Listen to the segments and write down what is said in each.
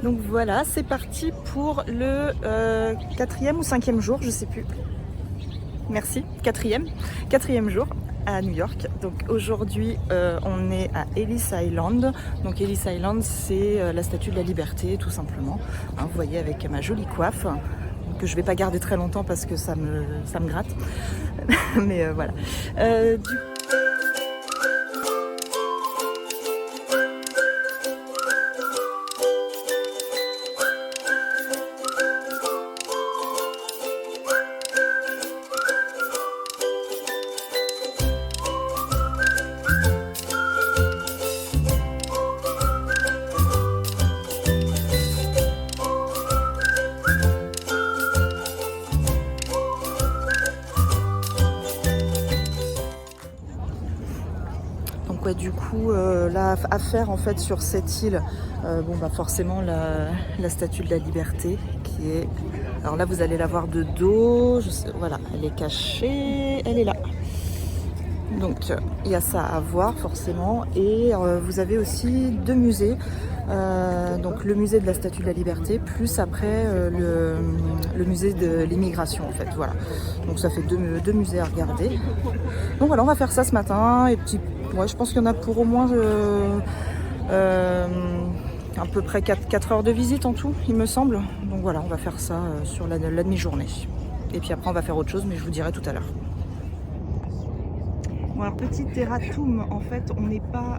Donc voilà, c'est parti pour le quatrième ou cinquième jour, je sais plus. Merci, quatrième jour à New York. Donc aujourd'hui, on est à Ellis Island. Donc Ellis Island, c'est la Statue de la Liberté, tout simplement. Hein, vous voyez avec ma jolie coiffe, que je vais pas garder très longtemps parce que ça me gratte. Mais voilà. Donc ouais, du coup, là, à faire en fait sur cette île, bon bah forcément la Statue de la Liberté qui est... Alors là, vous allez la voir de dos, voilà, elle est cachée, elle est là. Donc il y a ça à voir forcément, et vous avez aussi deux musées. Donc le musée de la Statue de la Liberté, plus après le musée de l'immigration en fait, voilà. Donc ça fait deux musées à regarder. Donc voilà, on va faire ça ce matin, et ouais, je pense qu'il y en a pour au moins à peu près 4 heures de visite en tout, il me semble. Donc voilà, on va faire ça sur la demi-journée. Et puis après on va faire autre chose, mais je vous dirai tout à l'heure. Bon alors, petit erratum, en fait on n'est pas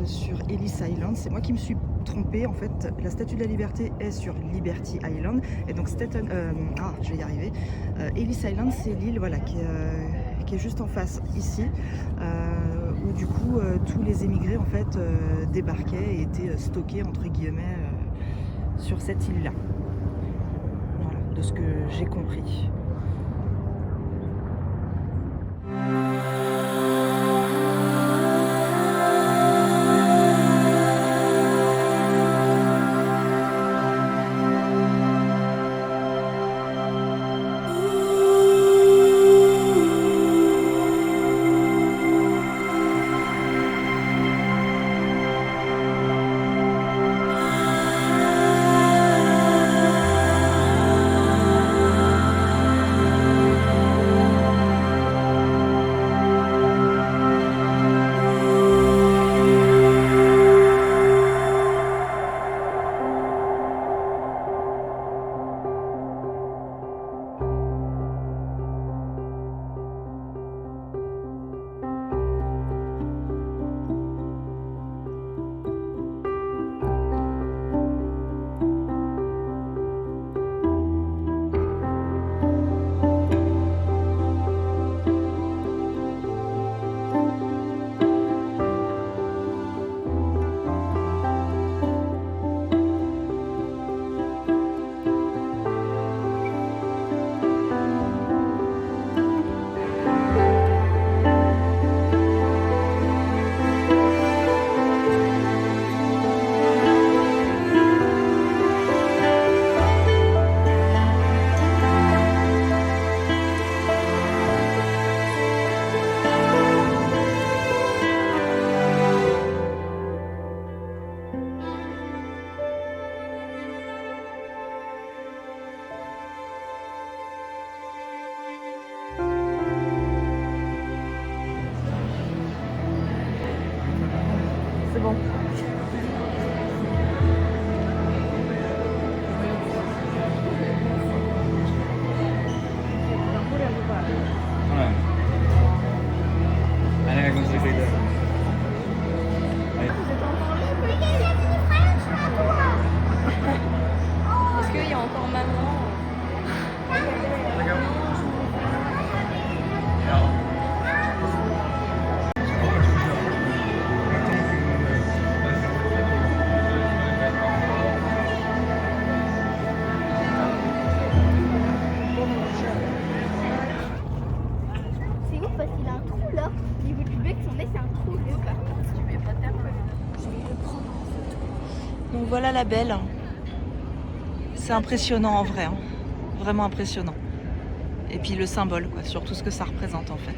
sur Ellis Island, c'est moi qui me suis trompée. En fait la Statue de la Liberté est sur Liberty Island, et donc je vais y arriver. Ellis Island, c'est l'île, voilà, qui est juste en face ici, où du coup tous les émigrés en fait débarquaient et étaient stockés entre guillemets sur cette île là, voilà, de ce que j'ai compris. C'est bon. Est-ce qu'il y a encore maman? C'est ouf parce qu'il a un trou là. Au niveau du bec, son nez, c'est un trou. Par contre, si tu mets pas ta main, je vais le prendre en photo. Donc voilà la belle. C'est impressionnant en vrai, hein. Vraiment impressionnant. Et puis le symbole, quoi, surtout ce que ça représente en fait.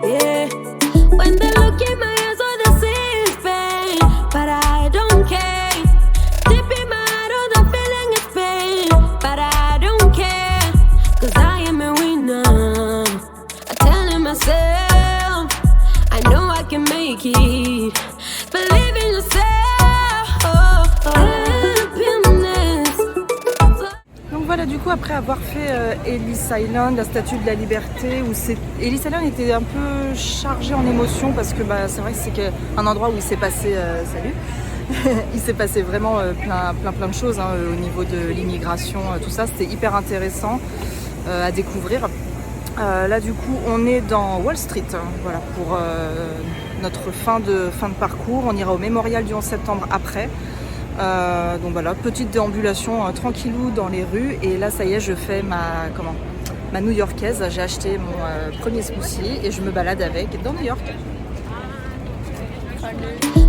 Yeah. When they look in my eyes, all they see is pain, but I don't care. Deep in my heart, all the feeling is pain, but I don't care. 'Cause I am a winner. I telling myself, I know I can make it. Believe in yourself. Happiness. Donc voilà, du coup, après avoir fait Ellis Island, la Statue de la Liberté, où Ellis Island était un peu chargé en émotions parce que bah, c'est vrai que c'est un endroit où il s'est passé, salut, il s'est passé vraiment plein de choses hein, au niveau de l'immigration, tout ça, c'était hyper intéressant à découvrir. Là, du coup, on est dans Wall Street, hein, voilà, pour notre fin de parcours. On ira au mémorial du 11 septembre après. Donc voilà, petite déambulation tranquillou dans les rues. Et là, ça y est, je fais ma new-yorkaise. J'ai acheté mon premier smoothie et je me balade avec dans New York.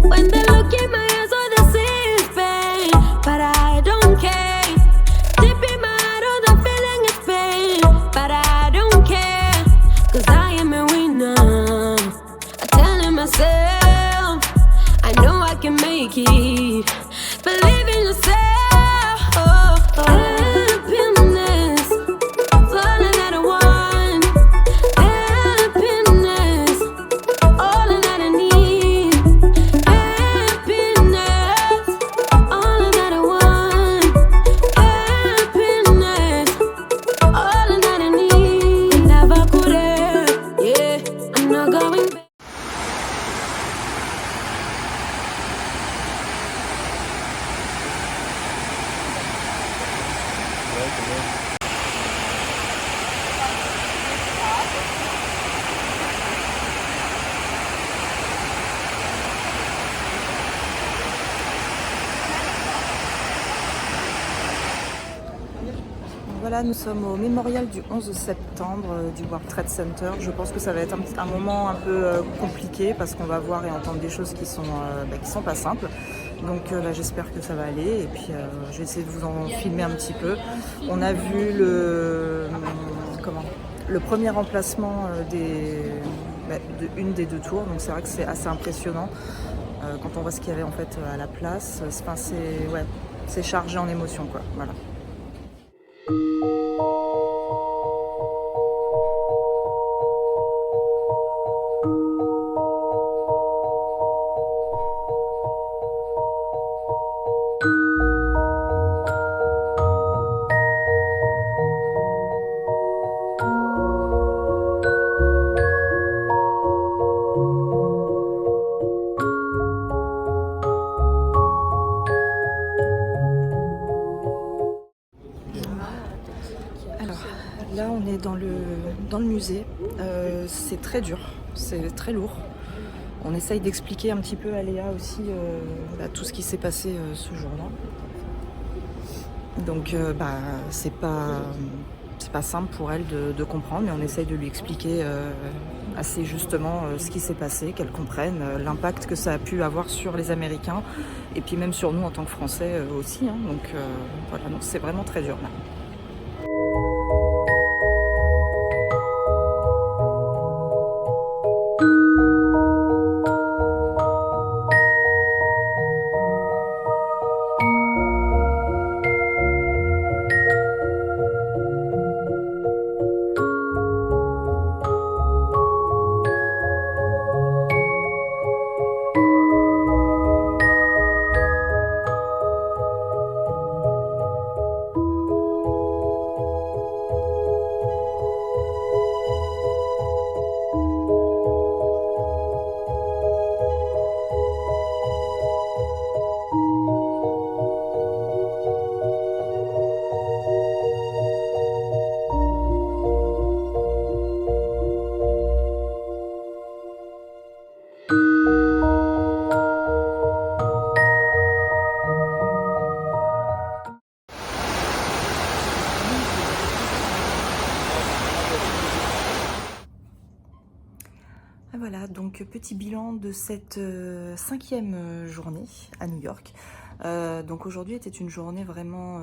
When they look in my eyes, all they see is pain, but I don't care. Deep in my heart, all the feeling is pain, but I don't care. 'Cause I am a winner. I telling myself, I know I can make it. Believe in yourself. Happiness. Falling that I want. Happiness. All that I need. Happiness. All that I want. Happiness. All that I need. Never could have. Yeah, I'm not going back. Voilà, nous sommes au mémorial du 11 septembre du World Trade Center. Je pense que ça va être un moment un peu compliqué parce qu'on va voir et entendre des choses qui sont pas simples. Donc là, j'espère que ça va aller et puis je vais essayer de vous en filmer un petit peu. On a vu le premier emplacement d'une des deux tours, donc c'est vrai que c'est assez impressionnant quand on voit ce qu'il y avait en fait à la place. C'est chargé en émotions quoi. Voilà. Là, on est dans le musée. C'est très dur, c'est très lourd. On essaye d'expliquer un petit peu à Léa aussi tout ce qui s'est passé ce jour-là. Donc, c'est pas simple pour elle de comprendre, mais on essaye de lui expliquer assez justement ce qui s'est passé, qu'elle comprenne l'impact que ça a pu avoir sur les Américains et puis même sur nous en tant que Français aussi. Hein. Donc, voilà, donc c'est vraiment très dur là. Voilà, donc petit bilan de cette 5e journée à New York. Donc aujourd'hui était une journée vraiment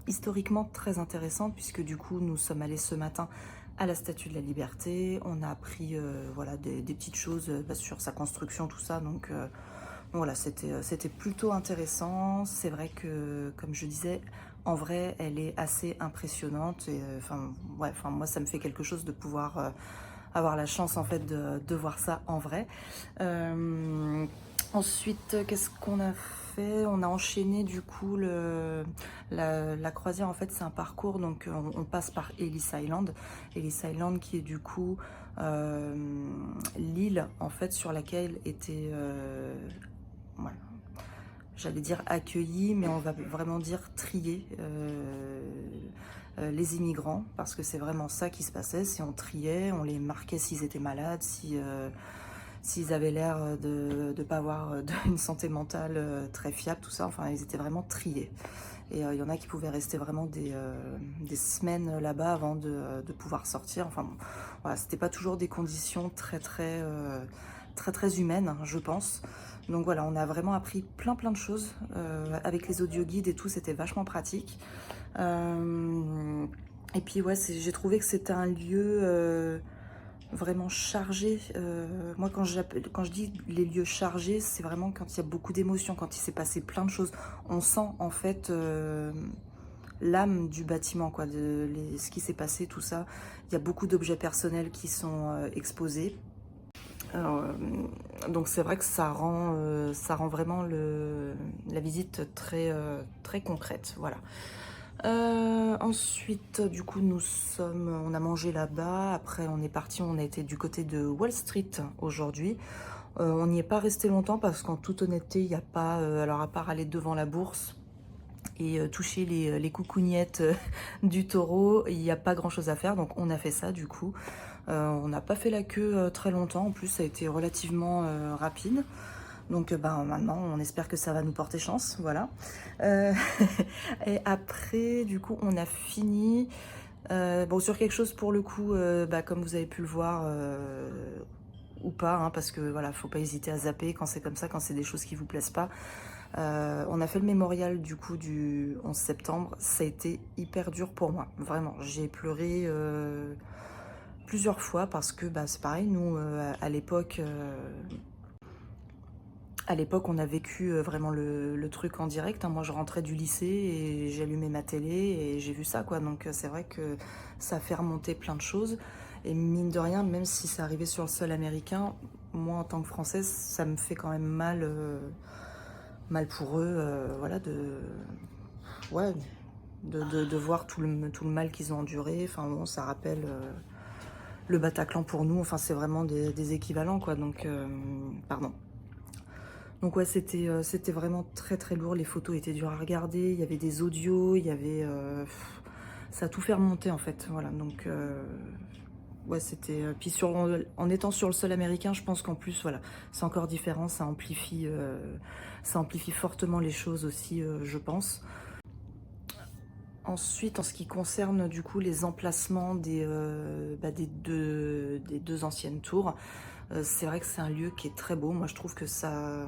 historiquement très intéressante, puisque du coup nous sommes allés ce matin à la Statue de la Liberté. On a appris voilà, des petites choses sur sa construction, tout ça. Donc voilà, c'était plutôt intéressant. C'est vrai que, comme je disais, en vrai, elle est assez impressionnante. Et moi, ça me fait quelque chose de pouvoir avoir la chance en fait de voir ça en vrai. Ensuite, qu'est-ce qu'on a fait? On a enchaîné du coup la croisière. En fait, c'est un parcours, donc on passe par Ellis Island. Ellis Island qui est du coup l'île en fait sur laquelle était voilà, j'allais dire accueillis, mais on va vraiment dire trier les immigrants, parce que c'est vraiment ça qui se passait. Si on triait, on les marquait s'ils étaient malades, s'ils avaient l'air de ne pas avoir une santé mentale très fiable, tout ça. Enfin, ils étaient vraiment triés. Et il y en a qui pouvaient rester vraiment des semaines là-bas avant de pouvoir sortir. Enfin, bon, voilà, c'était pas toujours des conditions très humaines, hein, je pense. Donc voilà, on a vraiment appris plein de choses avec les audioguides et tout, c'était vachement pratique. Et puis ouais, j'ai trouvé que c'était un lieu vraiment chargé. Moi, quand je dis les lieux chargés, c'est vraiment quand il y a beaucoup d'émotions, quand il s'est passé plein de choses. On sent en fait l'âme du bâtiment, quoi, ce qui s'est passé, tout ça. Il y a beaucoup d'objets personnels qui sont exposés. Donc c'est vrai que ça rend vraiment la visite très concrète, voilà. Ensuite, du coup, on a mangé là-bas. Après, on est parti, on a été du côté de Wall Street aujourd'hui. On n'y est pas resté longtemps parce qu'en toute honnêteté, il n'y a pas, alors à part aller devant la bourse et toucher les coucougnettes du taureau, il n'y a pas grand-chose à faire. Donc on a fait ça du coup. On n'a pas fait la queue très longtemps. En plus, ça a été relativement rapide. Donc maintenant, on espère que ça va nous porter chance, voilà. Et après, du coup, on a fini sur quelque chose pour le coup, comme vous avez pu le voir, ou pas, hein, parce que voilà, faut pas hésiter à zapper quand c'est comme ça, quand c'est des choses qui vous plaisent pas. On a fait le mémorial du coup du 11 septembre. Ça a été hyper dur pour moi, vraiment. J'ai pleuré plusieurs fois parce que c'est pareil, nous, à l'époque... on a vécu vraiment le truc en direct, hein. Moi, je rentrais du lycée et j'allumais ma télé et j'ai vu ça, quoi. Donc, c'est vrai que ça fait remonter plein de choses. Et mine de rien, même si c'est arrivé sur le sol américain, moi, en tant que Française, ça me fait quand même mal pour eux, voilà, de voir tout le mal qu'ils ont enduré. Enfin, bon, ça rappelle le Bataclan pour nous. Enfin, c'est vraiment des équivalents, quoi. Donc, pardon. Donc ouais, c'était vraiment très lourd. Les photos étaient dures à regarder. Il y avait des audios, il y avait... ça a tout fait remonter en fait. Voilà, donc... ouais, c'était... Puis en étant sur le sol américain, je pense qu'en plus, voilà, c'est encore différent. Ça amplifie fortement les choses aussi, je pense. Ensuite, en ce qui concerne du coup les emplacements des deux anciennes tours, c'est vrai que c'est un lieu qui est très beau. Moi, je trouve que ça...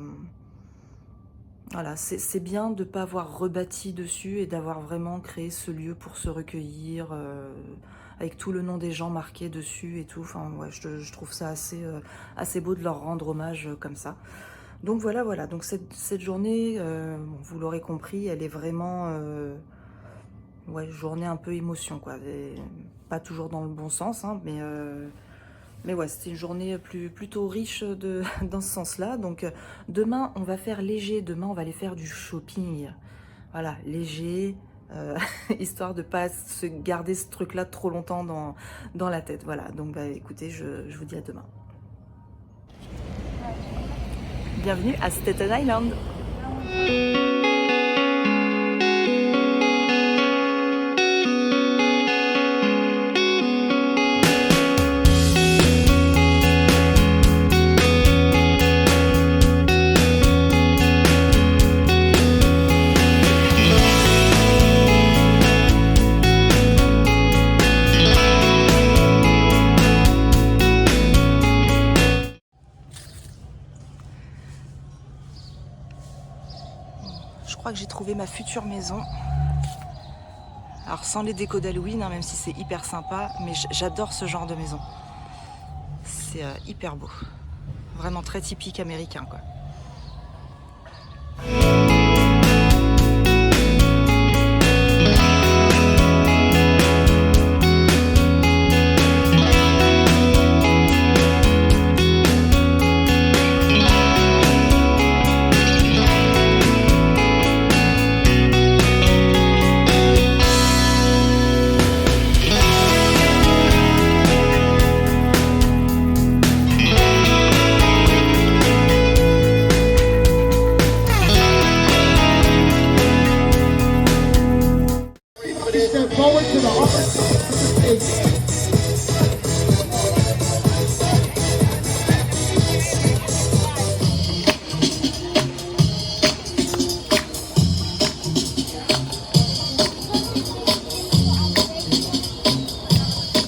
Voilà, c'est bien de ne pas avoir rebâti dessus et d'avoir vraiment créé ce lieu pour se recueillir, avec tout le nom des gens marqués dessus et tout. Enfin, ouais, je trouve ça assez beau de leur rendre hommage comme ça. Donc voilà. Donc cette journée, vous l'aurez compris, elle est vraiment... ouais, journée un peu émotion, quoi. Et pas toujours dans le bon sens, hein, mais ouais, c'était une journée plutôt riche dans ce sens-là. Donc demain, on va faire léger. Demain, on va aller faire du shopping. Voilà, léger, histoire de pas se garder ce truc-là trop longtemps dans la tête. Voilà, donc écoutez, je vous dis à demain. Bienvenue à Staten Island. trouvé ma future maison. Alors sans les décos d'Halloween, hein, même si c'est hyper sympa, mais j'adore ce genre de maison. C'est hyper beau. Vraiment très typique américain, quoi.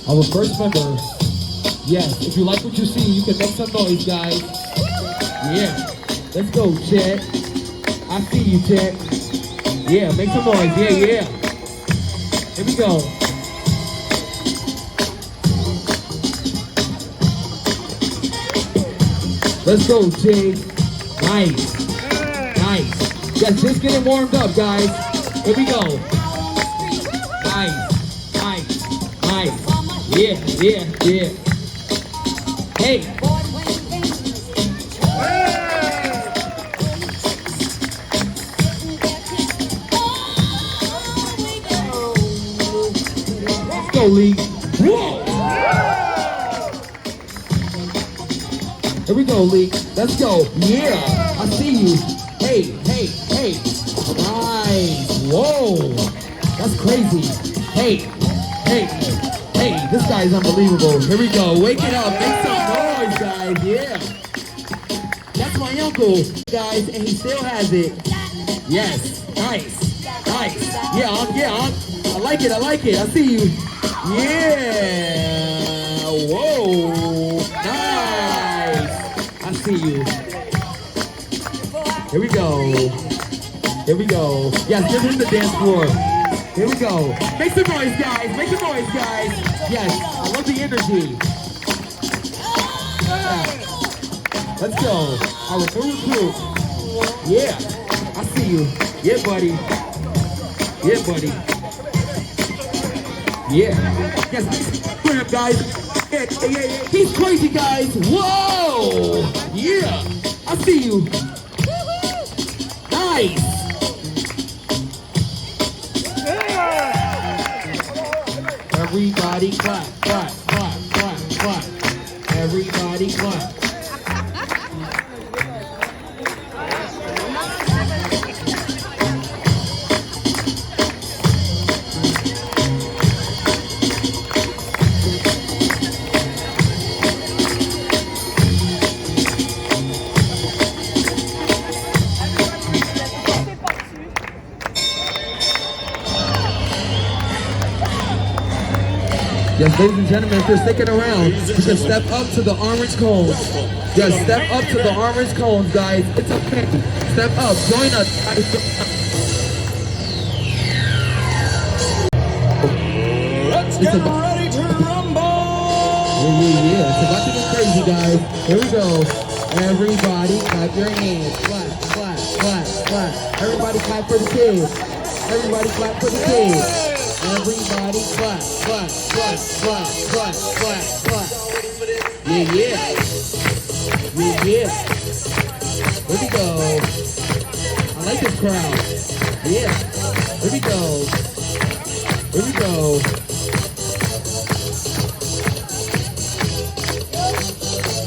Our first member. Yes, if you like what you see, you can make some noise, guys. Yeah, let's go, Chet. I see you, Chet. Yeah, make some noise. Yeah, yeah. Here we go. Let's go, Jay. Nice. Nice. Yes, just getting warmed up, guys. Here we go. Nice. Nice. Nice. Yeah, yeah, yeah. Hey. Let's go, Lee. Whoa. Here we go, Lee. Let's go. Yeah, I see you. Hey, hey, hey. Nice. Whoa. That's crazy. Hey, hey, hey. This guy's unbelievable. Here we go. Wake it up. Make some noise, guys. Yeah. That's my uncle, guys, and he still has it. Yes. Nice. Nice. Yeah, I like it. I see you. Yeah. Whoa. Nice. I see you. Here we go. Here we go. Yes, this is the dance floor. Here we go. Make some noise, guys. Make some noise, guys. Yes, I love the energy. Yeah. Let's go. Our new crew. Yeah, I see you. Yeah, buddy. Yeah, buddy. Yeah. Yes, put him, guys. Yeah. He's crazy, guys. Whoa. Yeah, I see you. Nice. Everybody clap, clap, clap, clap, clap. Everybody clap. Yes, ladies and gentlemen, if you're sticking around, you can step up to the orange cones. Yes, step up to the orange cones, guys. It's okay. Step up. Join us. Let's get ready to rumble! Yeah. It's about to get crazy, guys. Here we go. Everybody clap your hands. Clap, clap, clap, clap. Everybody clap for the kids. Everybody clap for the kids. Everybody clap, clap, clap, clap, clap, clap, clap. Yeah. Yeah. Here we go. I like this crowd. Yeah. Here we go. Here we go.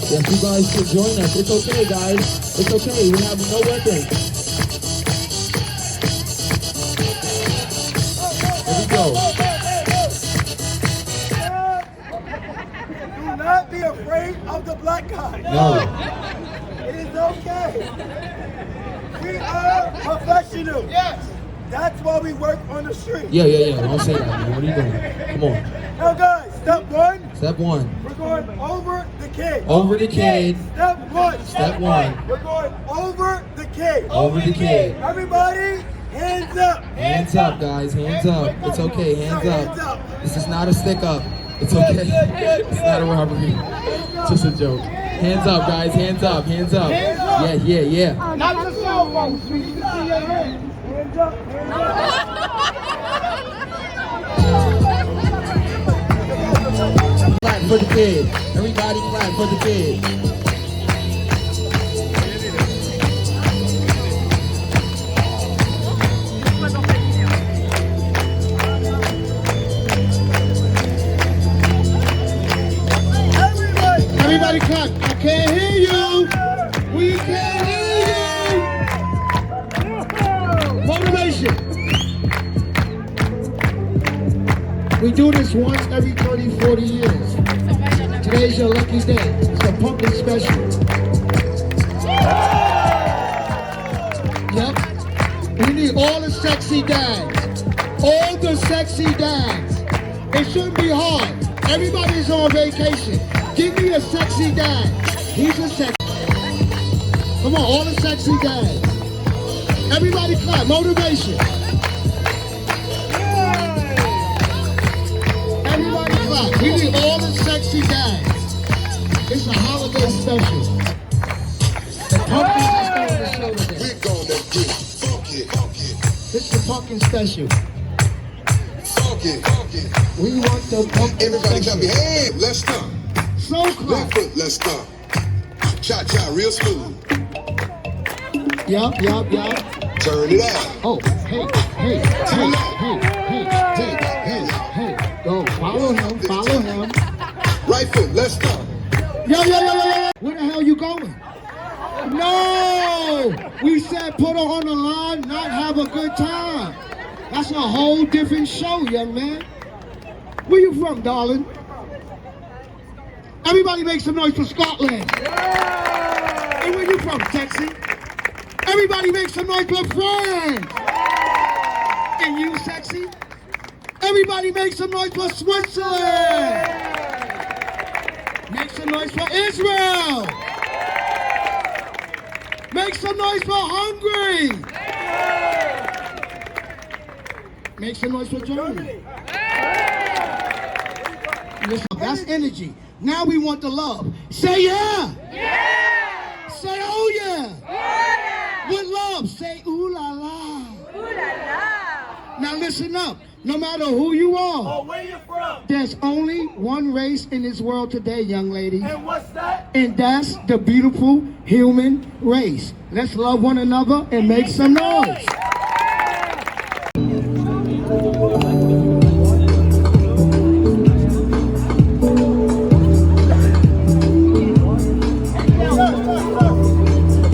Yes, you guys should join us. It's okay, guys. It's okay. We have no weapons. Go. Do not be afraid of the black guy. No. It is okay. We are professionals. Yes. That's why we work on the street. Yeah. Don't say that, man. What are you doing? Come on. Now, guys, step one. Step one. We're going over the kid. Over the kid. Step one. Step one. We're going over the kid. Over the kid. Everybody, Hands up. Hands up, guys. Hands up. It's okay. Hands up. This is not a stick up. It's okay. It's not a robbery. Just a joke. Hands up, guys. Hands up. Hands up. Yeah. Not the cell phone, sweetie. You can see your hands. Hands up. Hands up. Clap for the kid. Everybody clap for the kid. Everybody clap. I can't hear you. We can't hear you. Motivation. We do this once every 30, 40 years. Today's your lucky day. It's a pumpkin special. Yep. We need all the sexy dads. All the sexy dads. It shouldn't be hard. Everybody's on vacation. Give me a sexy dad. He's a sexy. Come on, all the sexy dads. Everybody clap. Motivation. Everybody clap. We need all the sexy dads. It's a holiday special. The pumpkin is going to show today. We're gonna get funky. This is the pumpkin special. Funky. We want the pumpkin Everybody clap special. your hands. Let's stop. So Left clap. foot, let's stop. Cha-cha, real smooth. Yup. Turn it out. Oh, hey. Go, follow him. Right foot, let's stop. Yo. Where the hell you going? No! We said put her on the line, not have a good time. That's a whole different show, young man. Where you from, darling? Everybody make some noise for Scotland. And where you from, Texas? Everybody make some noise for France. And you, sexy? Everybody make some noise for Switzerland. Make some noise for Israel. Make some noise for Hungary. Make some noise for Germany. Listen, that's energy. Now we want the love. Say yeah. Yeah. Say oh yeah. Oh yeah. With love, say ooh la la. Ooh la la. Now listen up. No matter who you are, Where you from? there's only one race in this world today, young lady. And what's that? And that's the beautiful human race. Let's love one another and make some noise.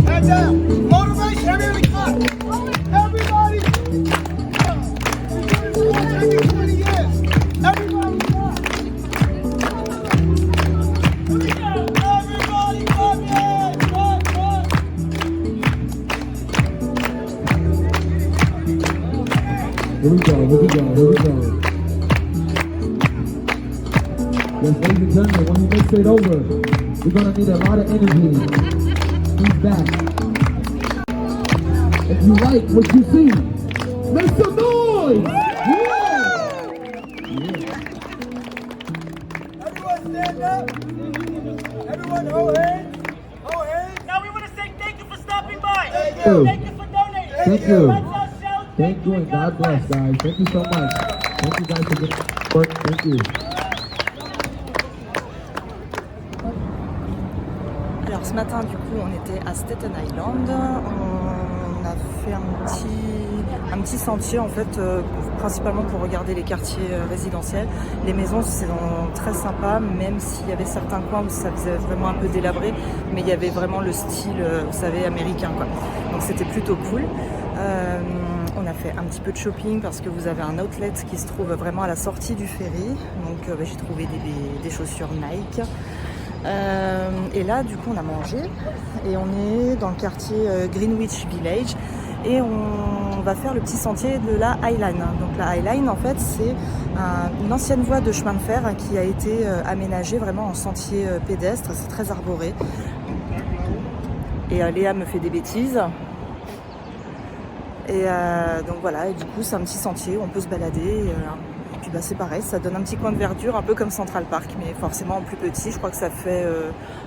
Head down. Motivation. Everybody clap. Everybody. Every 20 years. Everybody clap. Everybody clap. Yeah. Clap. Here we go. Yes, ladies and gentlemen, when he makes it over, we're gonna need a lot of energy. He's back. If you like what you see, make some noise! Yeah! Everyone stand up. Everyone hold hands. Hold hands. Now we want to say thank you for stopping by. Thank you. Thank you for donating. Thank you. Let's all shout Thank you and God bless, guys. Thank you so much. Thank you guys for good work. Thank you. Alors ce matin du coup on était à Staten Island, on a fait un petit sentier en fait principalement pour regarder les quartiers résidentiels. Les maisons c'est très sympa, même s'il y avait certains coins où ça faisait vraiment un peu délabré, mais il y avait vraiment le style vous savez américain quoi. Donc c'était plutôt cool. On a fait un petit peu de shopping parce que vous avez un outlet qui se trouve vraiment à la sortie du ferry, donc j'ai trouvé des chaussures Nike. Et là du coup on a mangé et on est dans le quartier Greenwich Village et on va faire le petit sentier de la High Line. Donc la High Line en fait c'est une ancienne voie de chemin de fer qui a été aménagée vraiment en sentier pédestre, c'est très arboré. Et Léa me fait des bêtises. Et donc voilà, et du coup c'est un petit sentier où on peut se balader. Et puis bah, c'est pareil, ça donne un petit coin de verdure, un peu comme Central Park, mais forcément en plus petit. Je crois que ça fait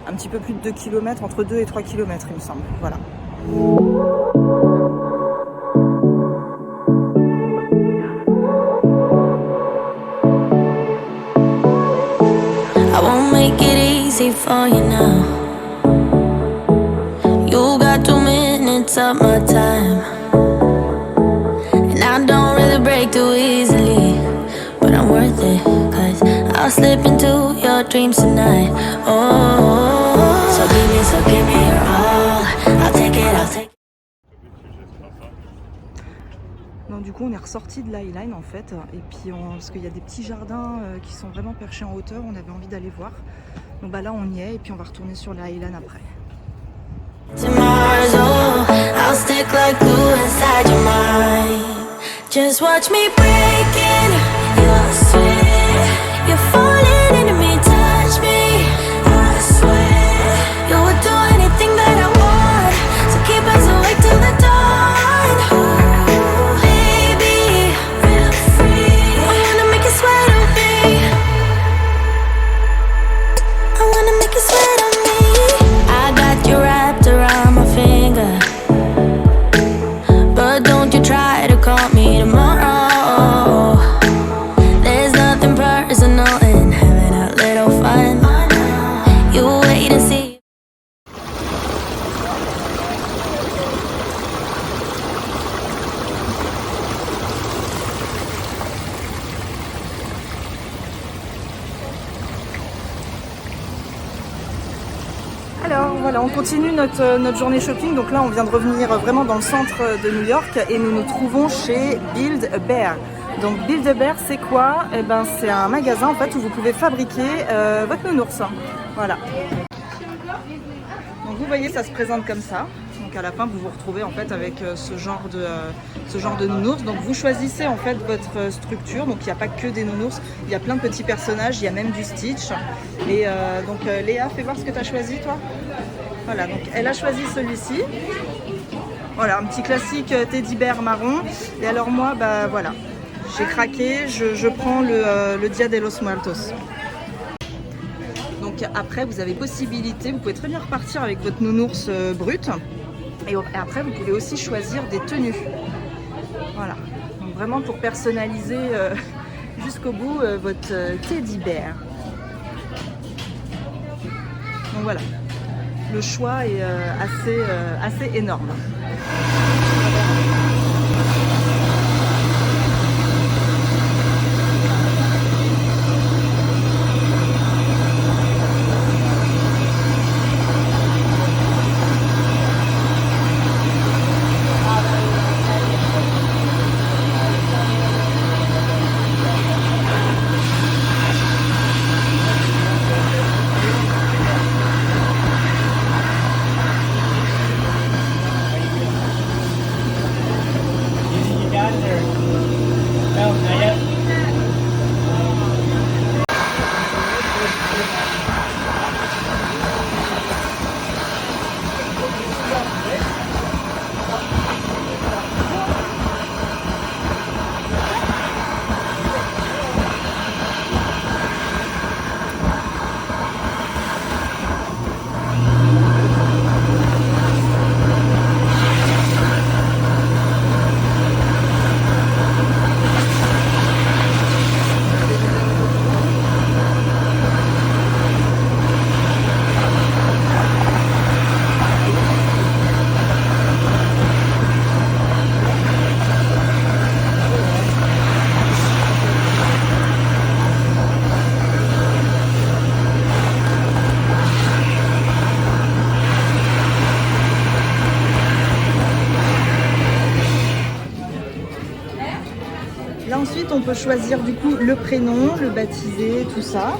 un petit peu plus de 2 km, entre 2 et 3 km il me semble. Voilà. I won't make it easy for you now. You got 2 minutes of my time, and I don't really break too easily, but I'm worth it, 'cause I'll slip into your dreams tonight. Oh, so give me your all. I'll take it, I'll take it. Donc du coup on est ressorti de l'Highline en fait, et puis parce qu'il y a des petits jardins qui sont vraiment perchés en hauteur, on avait envie d'aller voir. Donc bah là on y est, et puis on va retourner sur la Highline après. Tomorrow's oh, I'll stick like glue inside your mind. Just watch me breaking your sweat. You're falling into me, touch me. I swear you would do anything that I want, so keep us awake till the dawn. Ooh, baby, feel free. I wanna make you sweat on me. I wanna make you sweat on me. I got you wrapped around my finger, but don't you try to call me tomorrow. There's nothing personal in having a little fun. You wait and see. Alors voilà, on continue notre journée shopping. Donc là on vient de revenir vraiment dans le centre de New York, et nous nous trouvons chez Build-A-Bear. Donc Build-A-Bear c'est quoi? Eh ben c'est un magasin en fait où vous pouvez fabriquer votre nounours. Voilà. Donc vous voyez, ça se présente comme ça. Donc à la fin vous vous retrouvez en fait avec ce genre de nounours. Donc vous choisissez en fait votre structure. Donc il n'y a pas que des nounours, il y a plein de petits personnages, il y a même du Stitch. Et donc Léa, fais voir ce que tu as choisi toi. Voilà, donc elle a choisi celui-ci. Voilà, un petit classique teddy bear marron. Et alors moi, bah voilà, j'ai craqué, je prends le Dia de los Muertos. Donc après, vous avez possibilité, vous pouvez très bien repartir avec votre nounours brut. Et après, vous pouvez aussi choisir des tenues. Voilà, donc vraiment pour personnaliser jusqu'au bout votre teddy bear. Donc voilà, le choix est assez énorme. Là ensuite on peut choisir du coup le prénom, le baptisé, tout ça.